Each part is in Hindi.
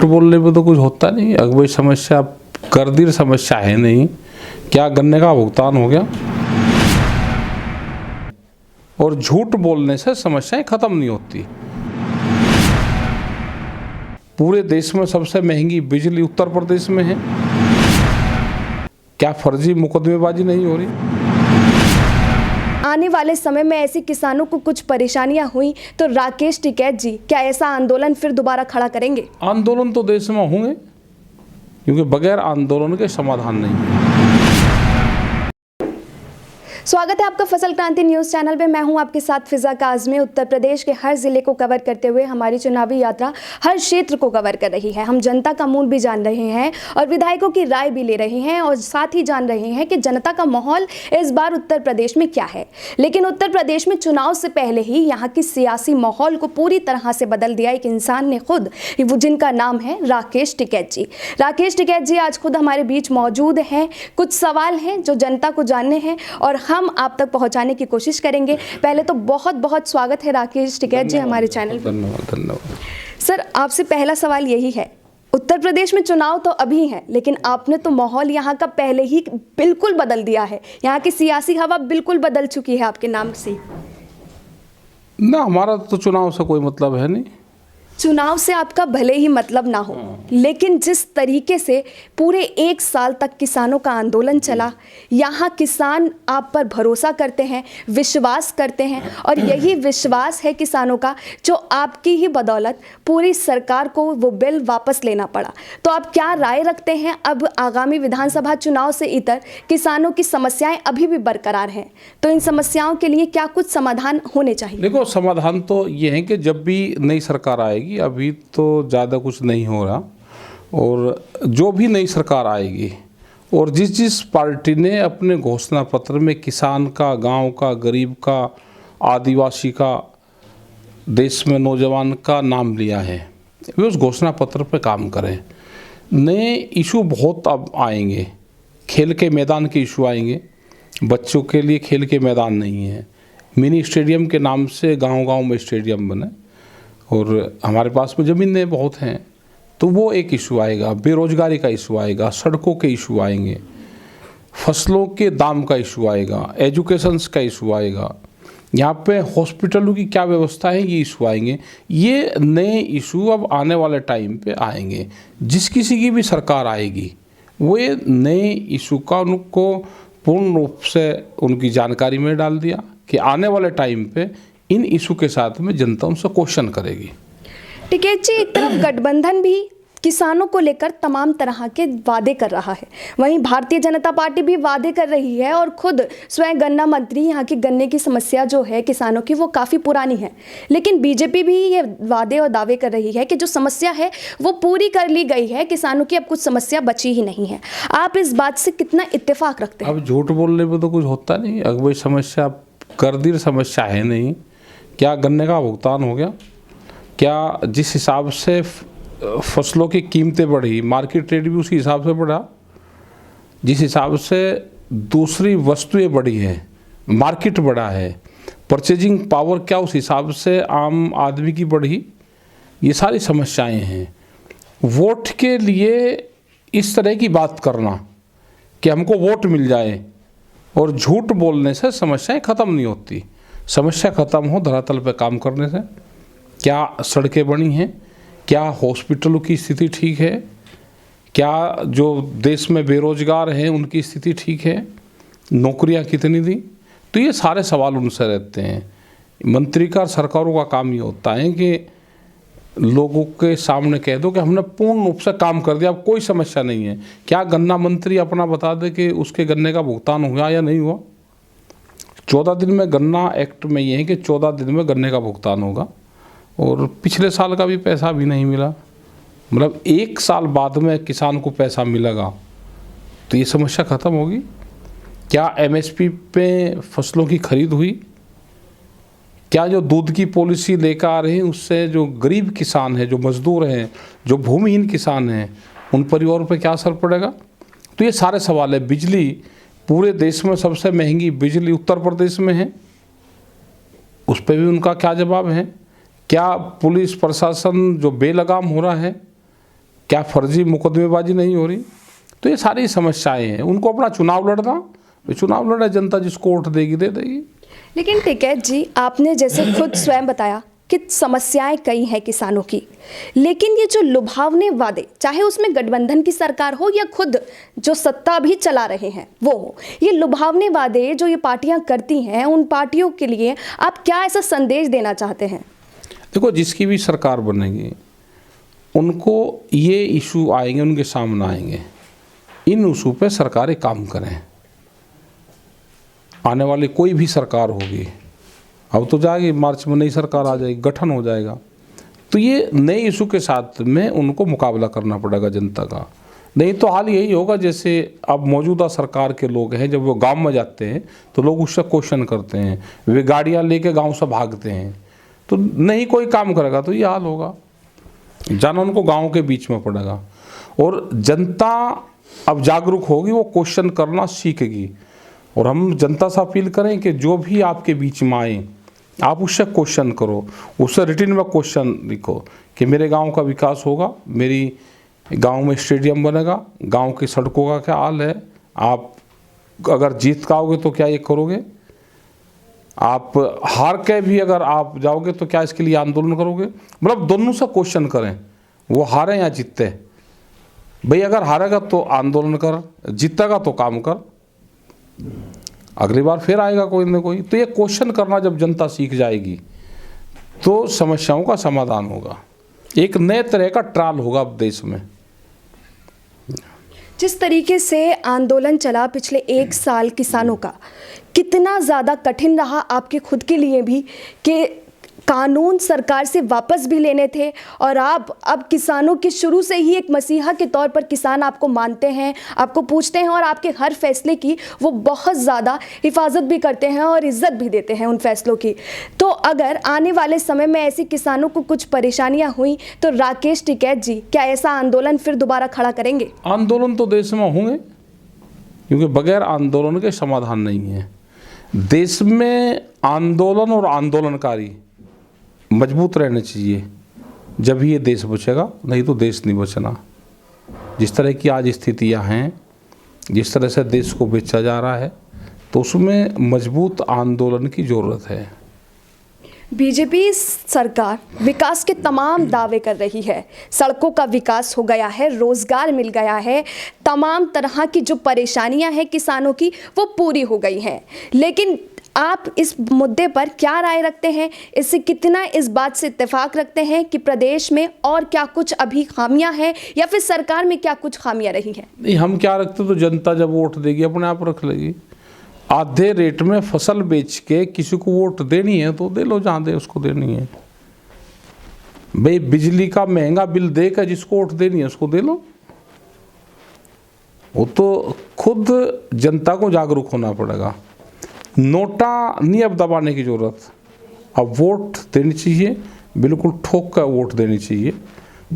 बोलने पे तो कुछ होता नहीं। अगर कोई समस्या गंभीर समस्या है नहीं, क्या गन्ने का भुगतान हो गया? और झूठ बोलने से समस्याएं खत्म नहीं होती। पूरे देश में सबसे महंगी बिजली उत्तर प्रदेश में है। क्या फर्जी मुकदमेबाजी नहीं हो रही? आने वाले समय में ऐसे किसानों को कुछ परेशानियां हुई तो राकेश टिकैत जी क्या ऐसा आंदोलन फिर दोबारा खड़ा करेंगे? आंदोलन तो देश में होंगे, क्योंकि बगैर आंदोलन के समाधान नहीं है। स्वागत है आपका फसल क्रांति न्यूज चैनल पे। मैं हूं आपके साथ फिजा काज़मी। उत्तर प्रदेश के हर जिले को कवर करते हुए हमारी चुनावी यात्रा हर क्षेत्र को कवर कर रही है। हम जनता का मूड भी जान रहे हैं और विधायकों की राय भी ले रहे हैं और साथ ही जान रहे हैं कि जनता का माहौल इस बार उत्तर प्रदेश में क्या है। लेकिन उत्तर प्रदेश में चुनाव से पहले ही यहाँ की सियासी माहौल को पूरी तरह से बदल दिया एक इंसान ने खुद, वो जिनका नाम है राकेश टिकैत जी। राकेश टिकैत जी आज खुद हमारे बीच मौजूद हैं। कुछ सवाल हैं जो जनता को जानने हैं और हम आप तक पहुंचाने की कोशिश करेंगे। पहले तो बहुत बहुत स्वागत है राकेश टिकैत जी हमारे चैनल पर। धन्यवाद। सर, आपसे पहला सवाल यही है, उत्तर प्रदेश में चुनाव तो अभी है, लेकिन आपने तो माहौल यहाँ का पहले ही बिल्कुल बदल दिया है। यहाँ की सियासी हवा बिल्कुल बदल चुकी है आपके नाम से। ना, हमारा तो चुनाव से कोई मतलब है नहीं। चुनाव से आपका भले ही मतलब ना हो, लेकिन जिस तरीके से पूरे एक साल तक किसानों का आंदोलन चला, यहाँ किसान आप पर भरोसा करते हैं, विश्वास करते हैं और यही विश्वास है किसानों का जो आपकी ही बदौलत पूरी सरकार को वो बिल वापस लेना पड़ा। तो आप क्या राय रखते हैं? अब आगामी विधानसभा चुनाव से इतर किसानों की समस्याएं अभी भी बरकरार हैं, तो इन समस्याओं के लिए क्या कुछ समाधान होने चाहिए? देखो, समाधान तो ये है कि जब भी नई सरकार आएगी, अभी तो ज़्यादा कुछ नहीं हो रहा, और जो भी नई सरकार आएगी और जिस जिस पार्टी ने अपने घोषणा पत्र में किसान का, गांव का, गरीब का, आदिवासी का, देश में नौजवान का नाम लिया है, वे उस घोषणा पत्र पर काम करें। नए इशू बहुत अब आएंगे, खेल के मैदान के इशू आएंगे। बच्चों के लिए खेल के मैदान नहीं है, मिनी स्टेडियम के नाम से गांव-गांव में स्टेडियम बने, और हमारे पास में ज़मीनें बहुत हैं, तो वो एक इशू आएगा। बेरोजगारी का इशू आएगा, सड़कों के इशू आएंगे, फसलों के दाम का इशू आएगा, एजुकेशंस का इशू आएगा, यहाँ पे हॉस्पिटलों की क्या व्यवस्था है, ये इशू आएंगे। ये नए इशू अब आने वाले टाइम पे आएंगे। जिस किसी की भी सरकार आएगी, वो ये नए इशू का उनको पूर्ण रूप से उनकी जानकारी में डाल दिया कि आने वाले टाइम पे इन इशू के साथ में जनता उनसे क्वेश्चन करेगी। टिकैत जी, एक तरफ गठबंधन भी किसानों को लेकर तमाम तरह के वादे कर रहा है, वहीं भारतीय जनता पार्टी भी वादे कर रही है और खुद स्वयं गन्ना मंत्री यहाँ की गन्ने की समस्या जो है किसानों की वो काफ़ी पुरानी है। लेकिन बीजेपी भी ये वादे और दावे कर रही है कि जो समस्या है वो पूरी कर ली गई है, किसानों की अब कुछ समस्या बची ही नहीं है। आप इस बात से कितना इत्तेफाक रखते हैं? अब झूठ बोलने पर तो कुछ होता नहीं। अगर कोई समस्या गंभीर समस्या है नहीं, क्या गन्ने का भुगतान हो गया? क्या जिस हिसाब से फसलों की कीमतें बढ़ी, मार्केट रेट भी उसी हिसाब से बढ़ा, जिस हिसाब से दूसरी वस्तुएं बढ़ी हैं, मार्केट बढ़ा है, परचेजिंग पावर क्या उस हिसाब से आम आदमी की बढ़ी? ये सारी समस्याएं हैं। वोट के लिए इस तरह की बात करना कि हमको वोट मिल जाए और झूठ बोलने से समस्याएं ख़त्म नहीं होती। समस्या ख़त्म हो धरातल पे काम करने से। क्या सड़कें बनी हैं? क्या हॉस्पिटलों की स्थिति ठीक है? क्या जो देश में बेरोजगार हैं उनकी स्थिति ठीक है? नौकरियां कितनी दी? तो ये सारे सवाल उनसे रहते हैं। मंत्री का, सरकारों का काम ये होता है कि लोगों के सामने कह दो कि हमने पूर्ण रूप से काम कर दिया, अब कोई समस्या नहीं है। क्या गन्ना मंत्री अपना बता दे कि उसके गन्ने का भुगतान हुआ या नहीं हुआ? 14 दिन में गन्ना एक्ट में ये है कि 14 दिन में गन्ने का भुगतान होगा, और पिछले साल का भी पैसा भी नहीं मिला। मतलब एक साल बाद में किसान को पैसा मिलेगा तो ये समस्या ख़त्म होगी। क्या एमएसपी पे फसलों की खरीद हुई? क्या जो दूध की पॉलिसी लेकर आ रहे हैं उससे जो गरीब किसान है, जो मजदूर हैं, जो भूमिहीन किसान हैं, उन परिवारों पे क्या असर पड़ेगा? तो ये सारे सवाल है। बिजली, पूरे देश में सबसे महंगी बिजली उत्तर प्रदेश में है, उस पर भी उनका क्या जवाब है? क्या पुलिस प्रशासन जो बेलगाम हो रहा है, क्या फर्जी मुकदमेबाजी नहीं हो रही? तो ये सारी समस्याएं हैं। उनको अपना चुनाव लड़ना, चुनाव लड़े, जनता जिसको वोट देगी दे देगी। लेकिन टिकैत जी, आपने जैसे खुद स्वयं बताया कि समस्याएं कई हैं किसानों की, लेकिन ये जो लुभावने वादे, चाहे उसमें गठबंधन की सरकार हो या खुद जो सत्ता भी चला रहे हैं वो हो, ये लुभावने वादे जो ये पार्टियां करती हैं, उन पार्टियों के लिए आप क्या ऐसा संदेश देना चाहते हैं? देखो, जिसकी भी सरकार बनेगी उनको ये इशू आएंगे, उनके सामने आएंगे, इन इशू पे सरकारें काम करें। आने वाली कोई भी सरकार होगी, अब तो जाएगी, मार्च में नई सरकार आ जाएगी, गठन हो जाएगा, तो ये नए इशू के साथ में उनको मुकाबला करना पड़ेगा जनता का। नहीं तो हाल यही होगा जैसे अब मौजूदा सरकार के लोग हैं, जब वो गांव में जाते हैं तो लोग उससे क्वेश्चन करते हैं, वे गाड़ियां लेके गांव से भागते हैं, तो नहीं कोई काम करेगा तो ये हाल होगा। जाना उनको गांव के बीच में पड़ेगा। और जनता अब जागरूक होगी, वो क्वेश्चन करना सीखेगी। और हम जनता से अपील करें कि जो भी आपके बीच में आए, आप उससे क्वेश्चन करो, उससे रिटर्न में क्वेश्चन लिखो कि मेरे गांव का विकास होगा, मेरी गांव में स्टेडियम बनेगा, गांव की सड़कों का क्या हाल है, आप अगर जीत पाओगे तो क्या ये करोगे, आप हार के भी अगर आप जाओगे तो क्या इसके लिए आंदोलन करोगे। मतलब दोनों से क्वेश्चन करें, वो हारे या जीते। भाई अगर हारेगा तो आंदोलन कर, जीतेगा तो काम कर, अगली बार फिर आएगा कोई ना कोई। तो ये क्वेश्चन करना जब जनता सीख जाएगी तो समस्याओं का समाधान होगा, एक नए तरह का ट्रायल होगा अब देश में। जिस तरीके से आंदोलन चला पिछले 1 साल किसानों का, कितना ज़्यादा कठिन रहा आपके खुद के लिए भी कि कानून सरकार से वापस भी लेने थे, और आप अब किसानों के शुरू से ही एक मसीहा के तौर पर किसान आपको मानते हैं, आपको पूछते हैं और आपके हर फैसले की वो बहुत ज़्यादा हिफाजत भी करते हैं और इज्जत भी देते हैं उन फैसलों की। तो अगर आने वाले समय में ऐसी किसानों को कुछ परेशानियां हुई तो राकेश टिकैत जी क्या ऐसा आंदोलन फिर दोबारा खड़ा करेंगे? आंदोलन तो देश में होंगे, क्योंकि बगैर आंदोलन के समाधान नहीं है। देश में आंदोलन और आंदोलनकारी मजबूत रहने चाहिए, जब ये देश बचेगा, नहीं तो देश नहीं बचना। जिस तरह की आज स्थितियां हैं, जिस तरह से देश को बेचा जा रहा है, तो उसमें मजबूत आंदोलन की ज़रूरत है। बीजेपी सरकार विकास के तमाम दावे कर रही है, सड़कों का विकास हो गया है, रोजगार मिल गया है, तमाम तरह की जो परेशानियां हैं किसानों की वो पूरी हो गई हैं, लेकिन आप इस मुद्दे पर क्या राय रखते हैं? इससे कितना इस बात से इत्तेफाक रखते हैं कि प्रदेश में और क्या कुछ अभी खामियां हैं या फिर सरकार में क्या कुछ खामियां रही हैं? नहीं, हम क्या रखते, तो जनता जब वोट देगी अपने आप रख लेगी। आधे रेट में फसल बेच के किसी को वोट देनी है तो दे लो, जहाँ दे उसको देनी है। भाई बिजली का महंगा बिल देकर जिसको वोट देनी है उसको दे लो। वो तो खुद जनता को जागरूक होना पड़ेगा। नोटा नहीं अब दबाने की ज़रूरत, अब वोट देनी चाहिए, बिल्कुल ठोक कर वोट देनी चाहिए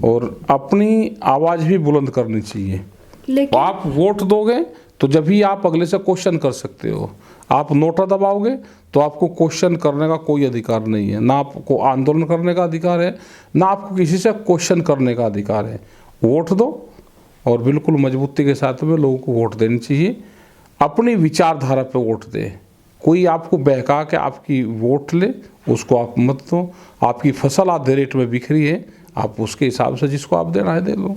और अपनी आवाज़ भी बुलंद करनी चाहिए। लेकिन आप वोट दोगे तो जब भी आप अगले से क्वेश्चन कर सकते हो। आप नोटा दबाओगे तो आपको क्वेश्चन करने का कोई अधिकार नहीं है, ना आपको आंदोलन करने का अधिकार है, ना आपको किसी से क्वेश्चन करने का अधिकार है। वोट दो और बिल्कुल मजबूती के साथ में लोगों को वोट देनी चाहिए। अपनी विचारधारा पे वोट दे, कोई आपको बहका के आपकी वोट ले उसको आप मत दो। आपकी फसल आधे रेट में बिखरी है, आप उसके हिसाब से जिसको आप देना है दे लो।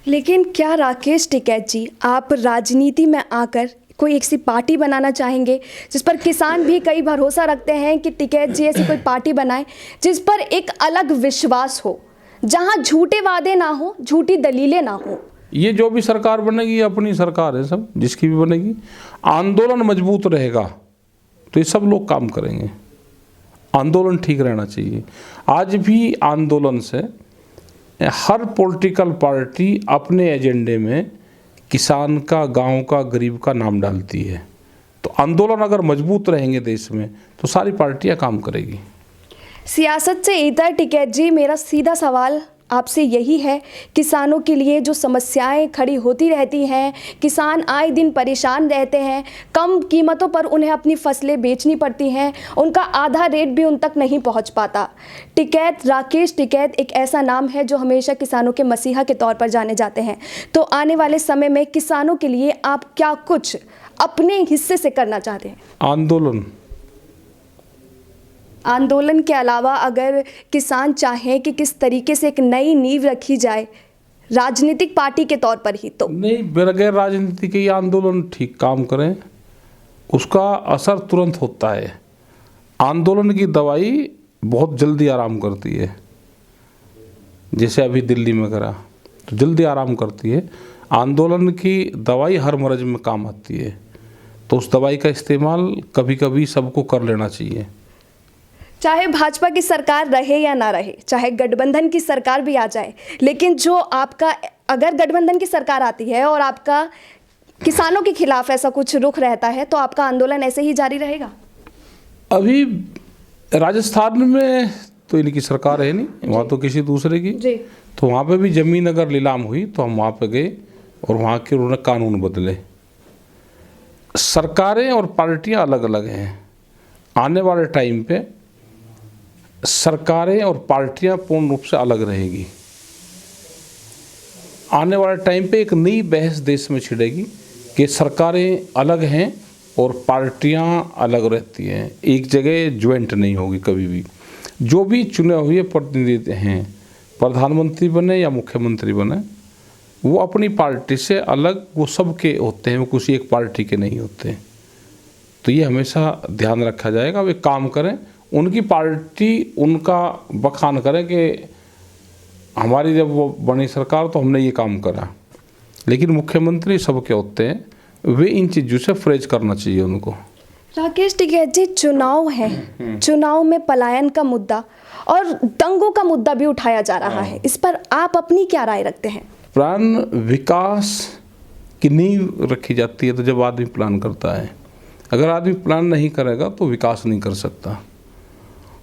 लेकिन क्या राकेश टिकैत जी आप राजनीति में आकर कोई ऐसी पार्टी बनाना चाहेंगे जिस पर किसान भी कई भरोसा रखते हैं कि टिकैत जी ऐसी कोई पार्टी बनाए जिस पर एक अलग विश्वास हो, जहां झूठे वादे ना हो, झूठी दलीलें ना हो? ये जो भी सरकार बनेगी, ये अपनी सरकार है, सब जिसकी भी बनेगी, आंदोलन मजबूत रहेगा तो ये सब लोग काम करेंगे। आंदोलन ठीक रहना चाहिए। आज भी आंदोलन से हर पॉलिटिकल पार्टी अपने एजेंडे में किसान का, गांव का, गरीब का नाम डालती है। तो आंदोलन अगर मजबूत रहेंगे देश में तो सारी पार्टियां काम करेगी। सियासत से इधर टिकैत जी, मेरा सीधा सवाल आपसे यही है, किसानों के लिए जो समस्याएं खड़ी होती रहती हैं, किसान आए दिन परेशान रहते हैं, कम कीमतों पर उन्हें अपनी फसलें बेचनी पड़ती हैं, उनका आधा रेट भी उन तक नहीं पहुंच पाता। टिकैत, राकेश टिकैत एक ऐसा नाम है जो हमेशा किसानों के मसीहा के तौर पर जाने जाते हैं। तो आने वाले समय में किसानों के लिए आप क्या कुछ अपने हिस्से से करना चाहते हैं? आंदोलन के अलावा अगर किसान चाहें कि किस तरीके से एक नई नींव रखी जाए राजनीतिक पार्टी के तौर पर ही, तो नहीं, बगैर राजनीति के ये आंदोलन ठीक काम करें, उसका असर तुरंत होता है। आंदोलन की दवाई बहुत जल्दी आराम करती है, जैसे अभी दिल्ली में करा तो जल्दी आराम करती है। आंदोलन की दवाई हर मर्ज में काम आती है, तो उस दवाई का इस्तेमाल कभी कभी सबको कर लेना चाहिए। चाहे भाजपा की सरकार रहे या ना रहे, चाहे गठबंधन की सरकार भी आ जाए, लेकिन जो आपका, अगर गठबंधन की सरकार आती है और आपका किसानों के खिलाफ ऐसा कुछ रुख रहता है, तो आपका आंदोलन ऐसे ही जारी रहेगा? अभी राजस्थान में तो इनकी सरकार है नहीं, वहाँ तो किसी दूसरे की जी। तो वहाँ पे भी ज़मीन अगर नीलाम हुई तो हम वहाँ पे गए और वहाँ के उन्होंने कानून बदले। सरकारें और पार्टियाँ अलग अलग हैं। आने वाले टाइम पे सरकारें और पार्टियां पूर्ण रूप से अलग रहेगी। आने वाले टाइम पे एक नई बहस देश में छिड़ेगी कि सरकारें अलग हैं और पार्टियां अलग रहती हैं, एक जगह ज्वाइंट नहीं होगी कभी भी। जो भी चुने हुए प्रतिनिधि हैं, प्रधानमंत्री बने या मुख्यमंत्री बने, वो अपनी पार्टी से अलग, वो सबके होते हैं, वो किसी एक पार्टी के नहीं होते। तो ये हमेशा ध्यान रखा जाएगा, वे काम करें, उनकी पार्टी उनका बखान करे कि हमारी जब वो बनी सरकार तो हमने ये काम करा, लेकिन मुख्यमंत्री सबके होते हैं, वे इन चीज़ों से परहेज करना चाहिए उनको। राकेश टिकैत जी, चुनाव है, चुनाव में पलायन का मुद्दा और दंगों का मुद्दा भी उठाया जा रहा है, इस पर आप अपनी क्या राय रखते हैं? प्लान विकास की नींव रखी जाती है तो जब आदमी प्लान करता है, अगर आदमी प्लान नहीं करेगा तो विकास नहीं कर सकता।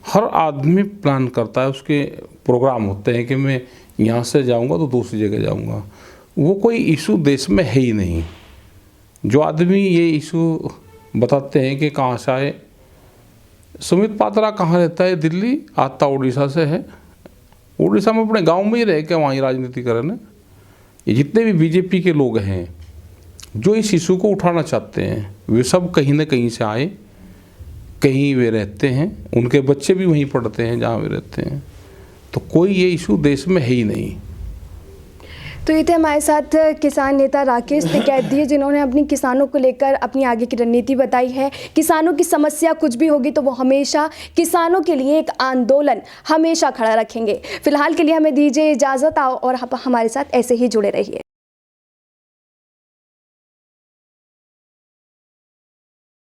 हर आदमी प्लान करता है, उसके प्रोग्राम होते हैं कि मैं यहाँ से जाऊँगा तो दूसरी जगह जाऊँगा। वो कोई इशू देश में है ही नहीं। जो आदमी ये इशू बताते हैं कि कहाँ से आए, सुमित पात्रा कहाँ रहता है? दिल्ली, आता उड़ीसा से है। उड़ीसा में अपने गांव में ही रह के वहीं राजनीति कर रहे हैं। ये जितने भी बीजेपी के लोग हैं जो इस इशू को उठाना चाहते हैं, वे सब कहीं ना कहीं से आए, कहीं वे रहते हैं, उनके बच्चे भी वहीं पढ़ते हैं जहाँ वे रहते हैं। तो कोई ये इशू देश में है ही नहीं। तो ये थे हमारे साथ किसान नेता राकेश टिकैत जी, जिन्होंने अपनी किसानों को लेकर अपनी आगे की रणनीति बताई है। किसानों की समस्या कुछ भी होगी तो वो हमेशा किसानों के लिए एक आंदोलन हमेशा खड़ा रखेंगे। फिलहाल के लिए हमें दीजिए इजाज़त, और हमारे साथ ऐसे ही जुड़े रहिए।